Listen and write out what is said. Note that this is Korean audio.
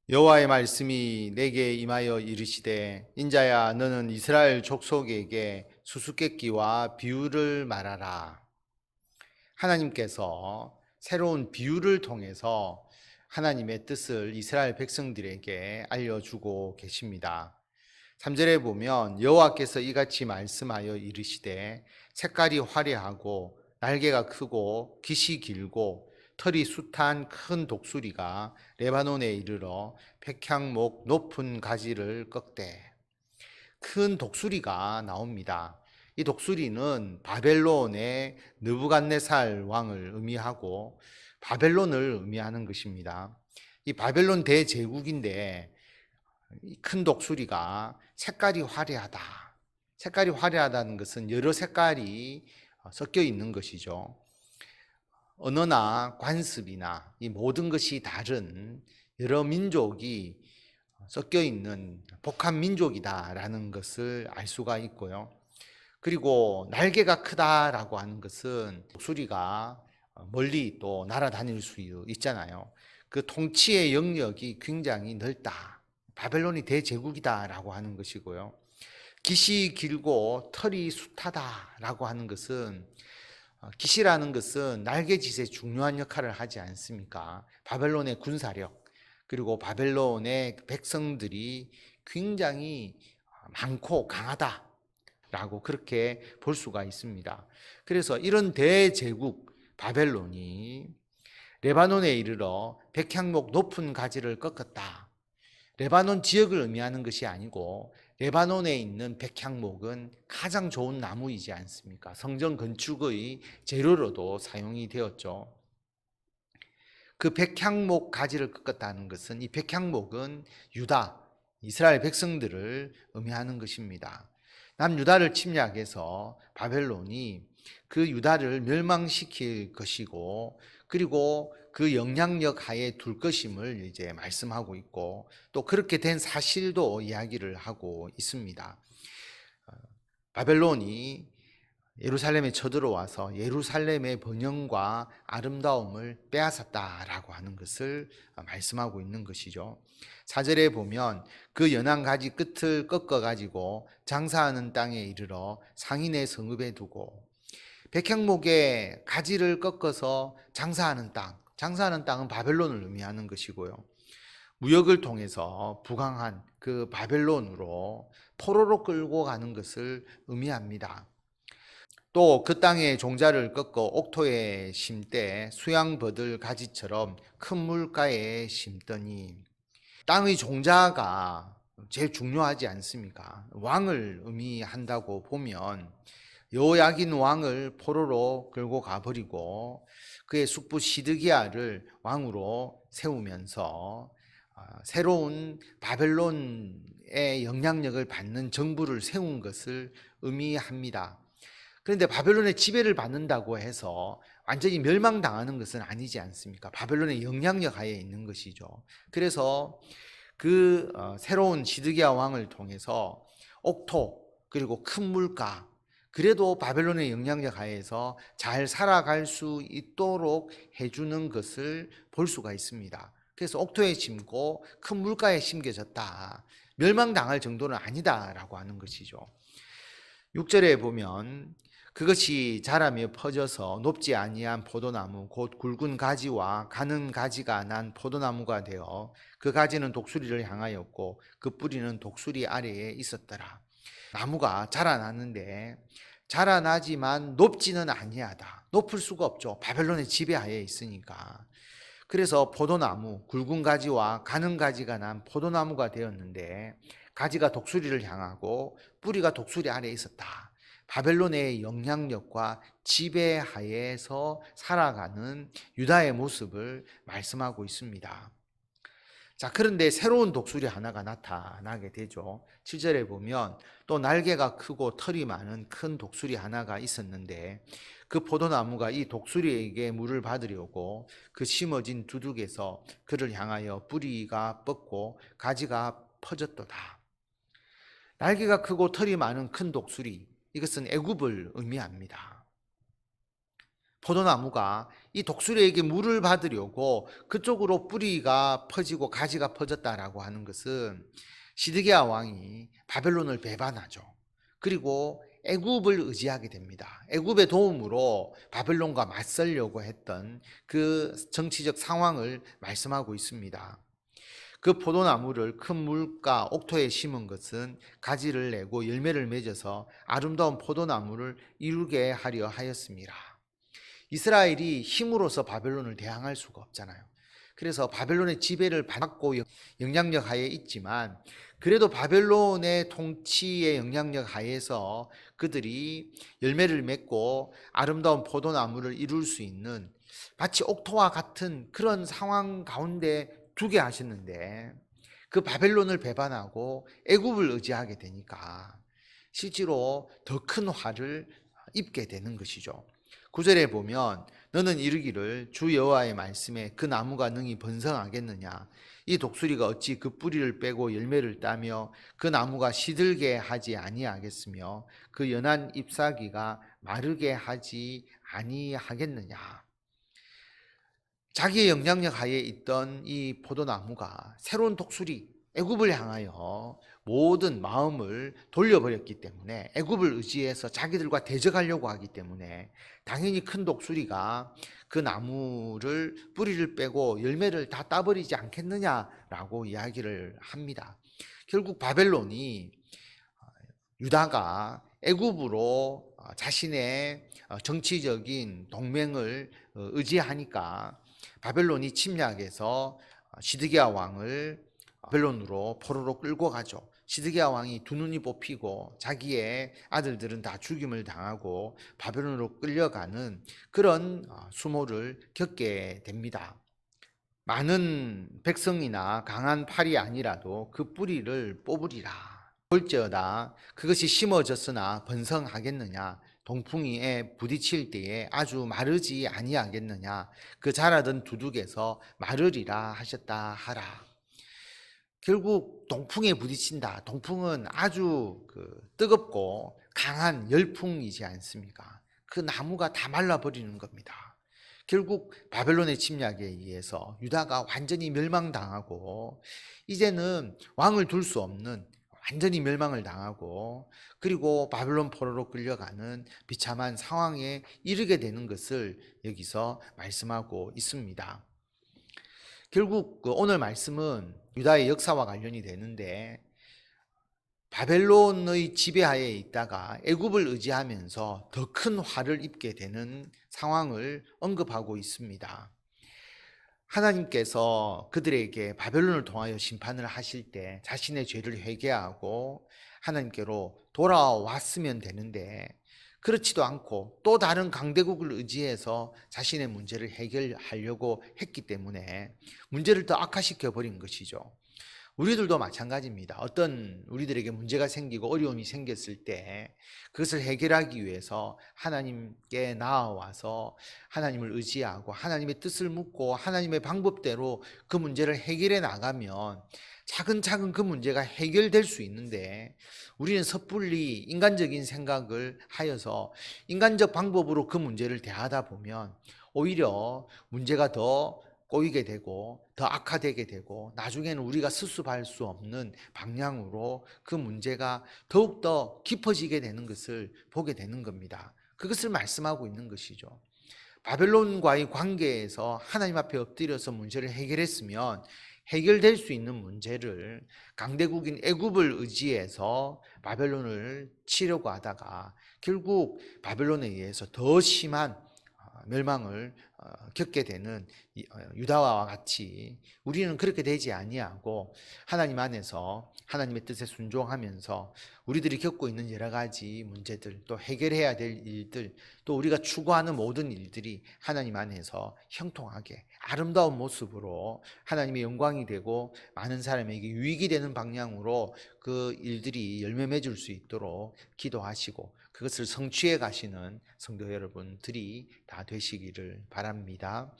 여호와의 말씀이 내게 임하여 이르시되 인자야 너는 이스라엘 족속에게 수수께끼와 비유를 말하라. 하나님께서 새로운 비유를 통해서 하나님의 뜻을 이스라엘 백성들에게 알려주고 계십니다. 3절에 보면 여호와께서 이같이 말씀하여 이르시되 색깔이 화려하고 날개가 크고 깃이 길고 털이 숱한 큰 독수리가 레바논에 이르러 백향목 높은 가지를 꺾되. 큰 독수리가 나옵니다. 이 독수리는 바벨론의 느부갓네살 왕을 의미하고 바벨론을 의미하는 것입니다. 이 바벨론 대제국인데 큰 독수리가 색깔이 화려하다. 색깔이 화려하다는 것은 여러 색깔이 섞여 있는 것이죠. 언어나 관습이나 이 모든 것이 다른 여러 민족이 섞여 있는 복합 민족이다라는 것을 알 수가 있고요. 그리고 날개가 크다라고 하는 것은 독수리가 멀리 또 날아다닐 수 있잖아요. 그 통치의 영역이 굉장히 넓다. 바벨론이 대제국이다라고 하는 것이고요. 깃이 길고 털이 숱하다라고 하는 것은 깃이라는 것은 날개짓에 중요한 역할을 하지 않습니까? 바벨론의 군사력 그리고 바벨론의 백성들이 굉장히 많고 강하다라고 그렇게 볼 수가 있습니다. 그래서 이런 대제국 바벨론이 레바논에 이르러 백향목 높은 가지를 꺾었다. 레바논 지역을 의미하는 것이 아니고 레바논에 있는 백향목은 가장 좋은 나무이지 않습니까? 성전 건축의 재료로도 사용이 되었죠. 그 백향목 가지를 꺾었다는 것은 이 백향목은 유다, 이스라엘 백성들을 의미하는 것입니다. 남유다를 침략해서 바벨론이 그 유다를 멸망시킬 것이고 그리고 그 영향력 하에 둘 것임을 이제 말씀하고 있고 또 그렇게 된 사실도 이야기를 하고 있습니다. 바벨론이 예루살렘에 쳐들어와서 예루살렘의 번영과 아름다움을 빼앗았다라고 하는 것을 말씀하고 있는 것이죠. 4절에 보면 그 연한 가지 끝을 꺾어 가지고 장사하는 땅에 이르러 상인의 성읍에 두고. 백향목의 가지를 꺾어서 장사하는 땅은 바벨론을 의미하는 것이고요. 무역을 통해서 부강한 그 바벨론으로 포로로 끌고 가는 것을 의미합니다. 또 그 땅의 종자를 꺾어 옥토에 심되 수양버들 가지처럼 큰 물가에 심더니. 땅의 종자가 제일 중요하지 않습니까? 왕을 의미한다고 보면 여호야긴 왕을 포로로 끌고 가버리고 그의 숙부 시드기야를 왕으로 세우면서 새로운 바벨론의 영향력을 받는 정부를 세운 것을 의미합니다. 그런데 바벨론의 지배를 받는다고 해서 완전히 멸망당하는 것은 아니지 않습니까? 바벨론의 영향력 하에 있는 것이죠. 그래서 그 새로운 시드기야 왕을 통해서 옥토 그리고 큰 물가 그래도 바벨론의 영향력 하에서 잘 살아갈 수 있도록 해주는 것을 볼 수가 있습니다. 그래서 옥토에 심고 큰 물가에 심겨졌다. 멸망당할 정도는 아니다라고 하는 것이죠. 6절에 보면 그것이 자라며 퍼져서 높지 아니한 포도나무 곧 굵은 가지와 가는 가지가 난 포도나무가 되어 그 가지는 독수리를 향하였고 그 뿌리는 독수리 아래에 있었더라. 나무가 자라났는데 자라나지만 높지는 아니하다. 높을 수가 없죠. 바벨론의 지배하에 있으니까. 그래서 포도나무 굵은 가지와 가는 가지가 난 포도나무가 되었는데 가지가 독수리를 향하고 뿌리가 독수리 아래에 있었다. 바벨론의 영향력과 지배하에서 살아가는 유다의 모습을 말씀하고 있습니다. 자, 그런데 새로운 독수리 하나가 나타나게 되죠. 7절에 보면 또 날개가 크고 털이 많은 큰 독수리 하나가 있었는데 그 포도나무가 이 독수리에게 물을 받으려고 그 심어진 두둑에서 그를 향하여 뿌리가 뻗고 가지가 퍼졌도다. 날개가 크고 털이 많은 큰 독수리, 이것은 애굽을 의미합니다. 포도나무가 이 독수리에게 물을 받으려고 그쪽으로 뿌리가 퍼지고 가지가 퍼졌다라고 하는 것은 시드기야 왕이 바벨론을 배반하죠. 그리고 애굽을 의지하게 됩니다. 애굽의 도움으로 바벨론과 맞서려고 했던 그 정치적 상황을 말씀하고 있습니다. 그 포도나무를 큰 물가 옥토에 심은 것은 가지를 내고 열매를 맺어서 아름다운 포도나무를 이루게 하려 하였습니다. 이스라엘이 힘으로서 바벨론을 대항할 수가 없잖아요. 그래서 바벨론의 지배를 받고 영향력 하에 있지만 그래도 바벨론의 통치의 영향력 하에서 그들이 열매를 맺고 아름다운 포도나무를 이룰 수 있는 마치 옥토와 같은 그런 상황 가운데 두게 하셨는데 그 바벨론을 배반하고 애굽을 의지하게 되니까 실제로 더 큰 화를 입게 되는 것이죠. 9절에 보면 너는 이르기를 주 여호와의 말씀에 그 나무가 능히 번성하겠느냐 이 독수리가 어찌 그 뿌리를 빼고 열매를 따며 그 나무가 시들게 하지 아니하겠으며 그 연한 잎사귀가 마르게 하지 아니하겠느냐. 자기의 영향력 하에 있던 이 포도나무가 새로운 독수리 애굽을 향하여 모든 마음을 돌려버렸기 때문에 애굽을 의지해서 자기들과 대적하려고 하기 때문에 당연히 큰 독수리가 그 나무를 뿌리를 빼고 열매를 다 따버리지 않겠느냐라고 이야기를 합니다. 결국 바벨론이 유다가 애굽으로 자신의 정치적인 동맹을 의지하니까 바벨론이 침략해서 시드기야 왕을 바벨론으로 포로로 끌고 가죠. 시드기야 왕이 두 눈이 뽑히고 자기의 아들들은 다 죽임을 당하고 바벨론으로 끌려가는 그런 수모를 겪게 됩니다. 많은 백성이나 강한 팔이 아니라도 그 뿌리를 뽑으리라. 볼지어다 그것이 심어졌으나 번성하겠느냐 동풍이에 부딪힐 때에 아주 마르지 아니하겠느냐 그 자라던 두둑에서 마르리라 하셨다 하라. 결국 동풍에 부딪힌다. 동풍은 아주 뜨겁고 강한 열풍이지 않습니까? 그 나무가 다 말라버리는 겁니다. 결국 바벨론의 침략에 의해서 유다가 완전히 멸망당하고 이제는 왕을 둘 수 없는 완전히 멸망을 당하고 그리고 바벨론 포로로 끌려가는 비참한 상황에 이르게 되는 것을 여기서 말씀하고 있습니다. 결국 오늘 말씀은 유다의 역사와 관련이 되는데 바벨론의 지배하에 있다가 애굽을 의지하면서 더 큰 화를 입게 되는 상황을 언급하고 있습니다. 하나님께서 그들에게 바벨론을 통하여 심판을 하실 때 자신의 죄를 회개하고 하나님께로 돌아왔으면 되는데 그렇지도 않고 또 다른 강대국을 의지해서 자신의 문제를 해결하려고 했기 때문에 문제를 더 악화시켜 버린 것이죠. 우리들도 마찬가지입니다. 어떤 우리들에게 문제가 생기고 어려움이 생겼을 때 그것을 해결하기 위해서 하나님께 나아와서 하나님을 의지하고 하나님의 뜻을 묻고 하나님의 방법대로 그 문제를 해결해 나가면 차근차근 그 문제가 해결될 수 있는데 우리는 섣불리 인간적인 생각을 하여서 인간적 방법으로 그 문제를 대하다 보면 오히려 문제가 더 꼬이게 되고 더 악화되게 되고 나중에는 우리가 수습할 수 없는 방향으로 그 문제가 더욱더 깊어지게 되는 것을 보게 되는 겁니다. 그것을 말씀하고 있는 것이죠. 바벨론과의 관계에서 하나님 앞에 엎드려서 문제를 해결했으면 해결될 수 있는 문제를 강대국인 애굽을 의지해서 바벨론을 치려고 하다가 결국 바벨론에 의해서 더 심한 멸망을 겪게 되는 유다와 같이 우리는 그렇게 되지 아니하고 하나님 안에서 하나님의 뜻에 순종하면서 우리들이 겪고 있는 여러 가지 문제들 또 해결해야 될 일들 또 우리가 추구하는 모든 일들이 하나님 안에서 형통하게 아름다운 모습으로 하나님의 영광이 되고 많은 사람에게 유익이 되는 방향으로 그 일들이 열매 맺을 수 있도록 기도하시고 그것을 성취해 가시는 성도 여러분들이 다 되시기를 바랍니다.